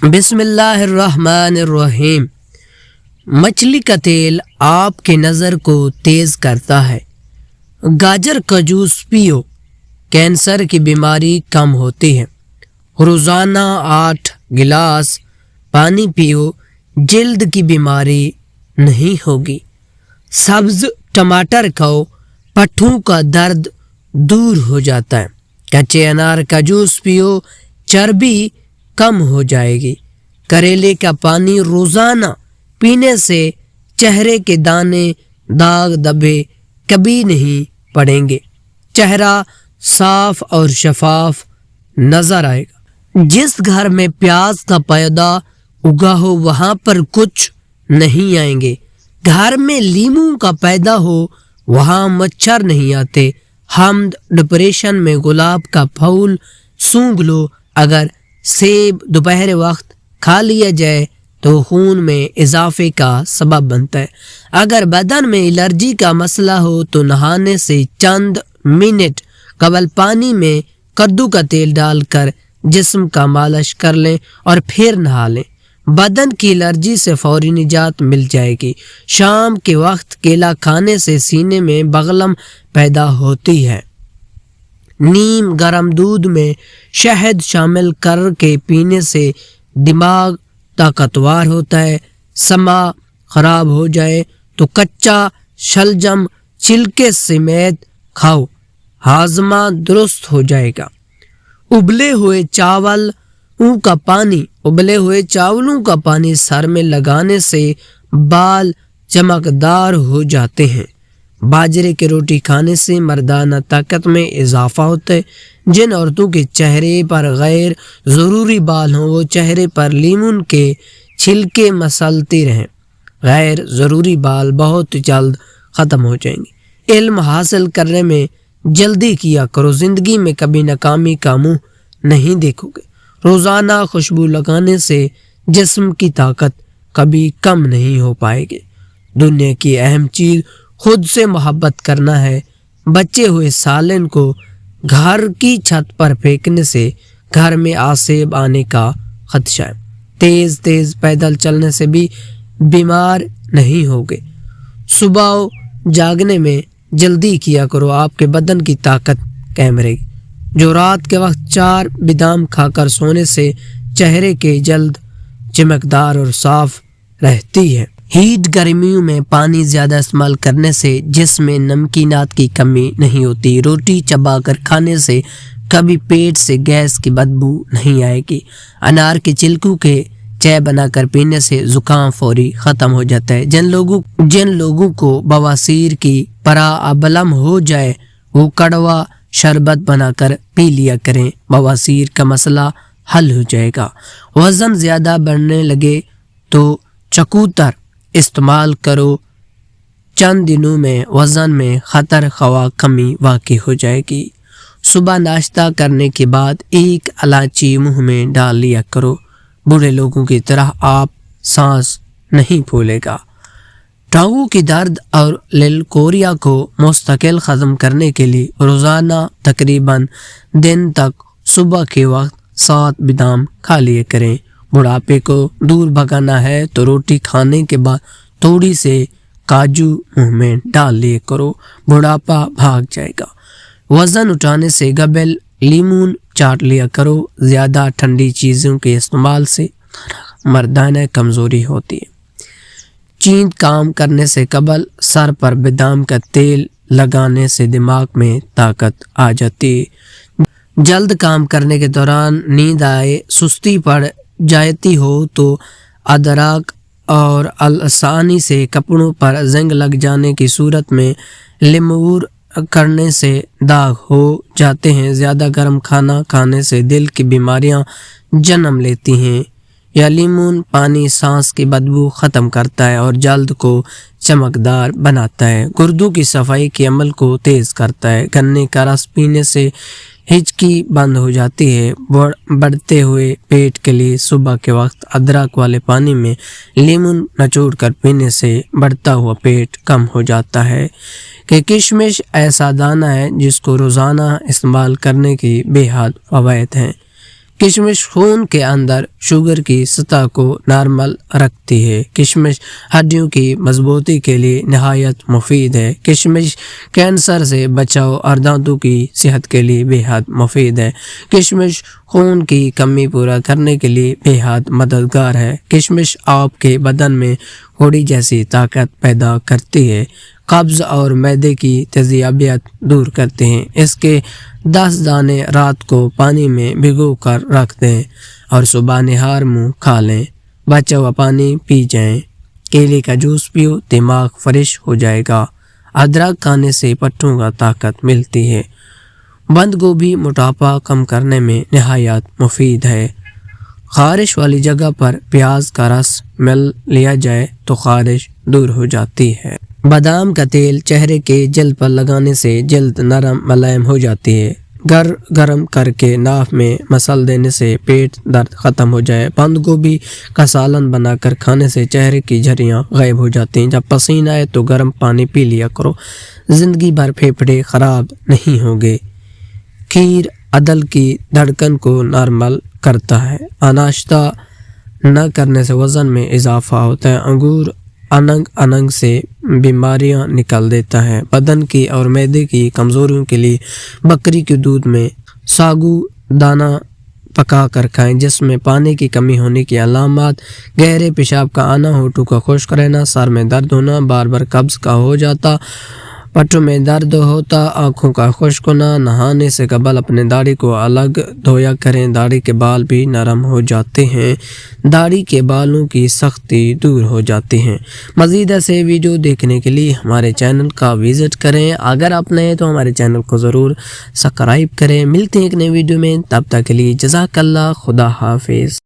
بسم اللہ الرحمن الرحیم۔ مچھلی کا تیل آپ کی نظر کو تیز کرتا ہے۔ گاجر کا جوس پیو، کینسر کی بیماری کم ہوتی ہے۔ روزانہ 8 گلاس پانی پیو، جلد کی بیماری نہیں ہوگی۔ سبز ٹماٹر کھاؤ، پٹھوں کا درد دور ہو جاتا ہے۔ کچے انار کا جوس پیو، چربی کم ہو جائے گی۔ کریلے کا پانی روزانہ پینے سے چہرے کے دانے، داغ دھبے کبھی نہیں پڑیں گے۔ چہرہ صاف اور شفاف نظر آئے گا۔ جس گھر میں پیاز کا پودا اگا ہو وہاں پر کچھ نہیں آئیں گے۔ گھر میں لیموں کا پیدا ہو وہاں مچھر نہیں آتے۔ حمد ڈپریشن میں گلاب کا پھول سونگھ لو۔ اگر سیب دوپہر وقت کھا لیا جائے تو خون میں اضافے کا سبب بنتا ہے۔ اگر بدن میں الرجی کا مسئلہ ہو تو نہانے سے چند منٹ قبل پانی میں کدو کا تیل ڈال کر جسم کا مالش کر لیں اور پھر نہا لیں۔ بدن کی الرجی سے فوری نجات مل جائے گی۔ شام کے وقت کیلا کھانے سے سینے میں بغلم پیدا ہوتی ہے۔ نیم گرم دودھ میں شہد شامل کر کے پینے سے دماغ طاقتور ہوتا ہے۔ سما خراب ہو جائے تو کچا شلجم چھلکے سمیت کھاؤ، ہاضمہ درست ہو جائے گا۔ ابلے ہوئے چاولوں کا پانی سر میں لگانے سے بال چمکدار ہو جاتے ہیں۔ باجرے کی روٹی کھانے سے مردانہ طاقت میں اضافہ ہوتا ہے۔ جن عورتوں کے چہرے پر غیر ضروری بال ہوں وہ چہرے پر لیمون کے چھلکے مسلتی رہیں۔ غیر ضروری بال بہت جلد ختم ہو جائیں گے۔ علم حاصل کرنے میں جلدی کیا کرو، زندگی میں کبھی ناکامی کا منہ نہیں دیکھو گے۔ روزانہ خوشبو لگانے سے جسم کی طاقت کبھی کم نہیں ہو پائے گی۔ دنیا کی اہم چیز خود سے محبت کرنا ہے۔ بچے ہوئے سالن کو گھر کی چھت پر پھینکنے سے گھر میں آسیب آنے کا خدشہ ہے۔ تیز پیدل چلنے سے بھی بیمار نہیں ہوگے۔ صبح جاگنے میں جلدی کیا کرو، آپ کے بدن کی طاقت قائم رہے گی۔ جو رات کے وقت 4 بادام کھا کر سونے سے چہرے کے جلد چمکدار اور صاف رہتی ہے۔ ہیٹ گرمیوں میں پانی زیادہ استعمال کرنے سے جسم میں نمکینات کی کمی نہیں ہوتی۔ روٹی چبا کر کھانے سے کبھی پیٹ سے گیس کی بدبو نہیں آئے گی۔ انار کے چھلکوں کے چائے بنا کر پینے سے زکام فوری ختم ہو جاتا ہے۔ جن لوگوں کو بواسیر کی پرابلم ہو جائے وہ کڑوا شربت بنا کر پی لیا کریں، بواسیر کا مسئلہ حل ہو جائے گا۔ وزن زیادہ بڑھنے لگے تو چکوتر استعمال کرو، چند دنوں میں وزن میں خطر خواہ کمی واقع ہو جائے گی۔ صبح ناشتہ کرنے کے بعد 1 الائچی منہ میں ڈال لیا کرو، بوڑھے لوگوں کی طرح آپ سانس نہیں پھولے گا۔ ٹانگوں کی درد اور للکوریا کو مستقل ختم کرنے کے لیے روزانہ تقریباً دن تک صبح کے وقت 7 بادام کھا لیے کریں۔ بڑھاپے کو دور بھگانا ہے تو روٹی کھانے کے بعد تھوڑی سے کاجو منہ میں ڈال لیے کرو، بڑھاپا بھاگ جائے گا۔ وزن اٹھانے سے قبل لیمون چاٹ لیا کرو، زیادہ ٹھنڈی چیزوں کے استعمال سے مردانہ کمزوری ہوتی ہے۔ چیند کام کرنے سے قبل سر پر بادام کا تیل لگانے سے دماغ میں طاقت آ جاتی ہے۔ جلد کام کرنے کے دوران نیند آئے، سستی پڑ جاتی ہو تو ادرک اور آسانی سے کپڑوں پر زنگ لگ جانے کی صورت میں لیمور کرنے سے داغ ہو جاتے ہیں۔ زیادہ گرم کھانا کھانے سے دل کی بیماریاں جنم لیتی ہیں۔ یا لیمون پانی سانس کی بدبو ختم کرتا ہے اور جلد کو چمکدار بناتا ہے۔ گردوں کی صفائی کے عمل کو تیز کرتا ہے۔ گنے کا رس پینے سے ہچکی بند ہو جاتی ہے۔ بڑھتے ہوئے پیٹ کے لیے صبح کے وقت ادرک والے پانی میں لیمون نچوڑ کر پینے سے بڑھتا ہوا پیٹ کم ہو جاتا ہے۔ کہ کشمش ایسا دانہ ہے جس کو روزانہ استعمال کرنے کی بے حد فوائد ہیں۔ کشمش خون کے اندر شوگر کی سطح کو نارمل رکھتی ہے۔ کشمش ہڈیوں کی مضبوطی کے لیے نہایت مفید ہے۔ کشمش کینسر سے بچاؤ اور دانتوں کی صحت کے لیے بے حد مفید ہے۔ کشمش خون کی کمی پورا کرنے کے لیے بے حد مددگار ہے۔ کشمش آپ کے بدن میں گھوڑی جیسی طاقت پیدا کرتی ہے، قبض اور معدے کی تیزابیت دور کرتے ہیں۔ اس کے 10 دانے رات کو پانی میں بھگو کر رکھ دیں اور صبح نہار منہ کھا لیں۔ بچا ہوا پانی پی جائیں۔ کیلے کا جوس پیو، دماغ فریش ہو جائے گا۔ ادرک کھانے سے پٹھوں کا طاقت ملتی ہے۔ بند گوبھی موٹاپا کم کرنے میں نہایت مفید ہے۔ خارش والی جگہ پر پیاز کا رس مل لیا جائے تو خارش دور ہو جاتی ہے۔ بادام کا تیل چہرے کے جلد پر لگانے سے جلد نرم ملائم ہو جاتی ہے۔ گرم کر کے ناف میں مسل دینے سے پیٹ درد ختم ہو جائے۔ بند گوبھی کا سالن بنا کر کھانے سے چہرے کی جھریاں غائب ہو جاتی ہیں۔ جب پسینہ آئے تو گرم پانی پی لیا کرو، زندگی بھر پھیپھڑے خراب نہیں ہوں گے۔ کھیر عدل کی دھڑکن کو نارمل کرتا ہے۔ ناشتہ نہ کرنے سے وزن میں اضافہ ہوتا ہے۔ انگور اننگ سے بیماریاں نکال دیتا ہے۔ بدن کی اور معدے کی کمزوریوں کے لیے بکری کے دودھ میں ساگو دانہ پکا کر کھائیں۔ جس میں پانی کی کمی ہونے کی علامات: گہرے پیشاب کا آنا، ہونٹوں کا خشک رہنا، سر میں درد ہونا، بار بار قبض کا ہو جاتا، پٹھوں میں درد ہوتا، آنکھوں کا خشک ہونا۔ نہانے سے قبل اپنے داڑھی کو الگ دھویا کریں، داڑھی کے بال بھی نرم ہو جاتے ہیں، داڑھی کے بالوں کی سختی دور ہو جاتی ہے۔ مزید ایسے ویڈیو دیکھنے کے لیے ہمارے چینل کا وزٹ کریں۔ اگر آپ نئے ہیں تو ہمارے چینل کو ضرور سبسکرائب کریں۔ ملتے ہیں ایک نئے ویڈیو میں، تب تک کے لیے جزاک اللہ، خدا حافظ۔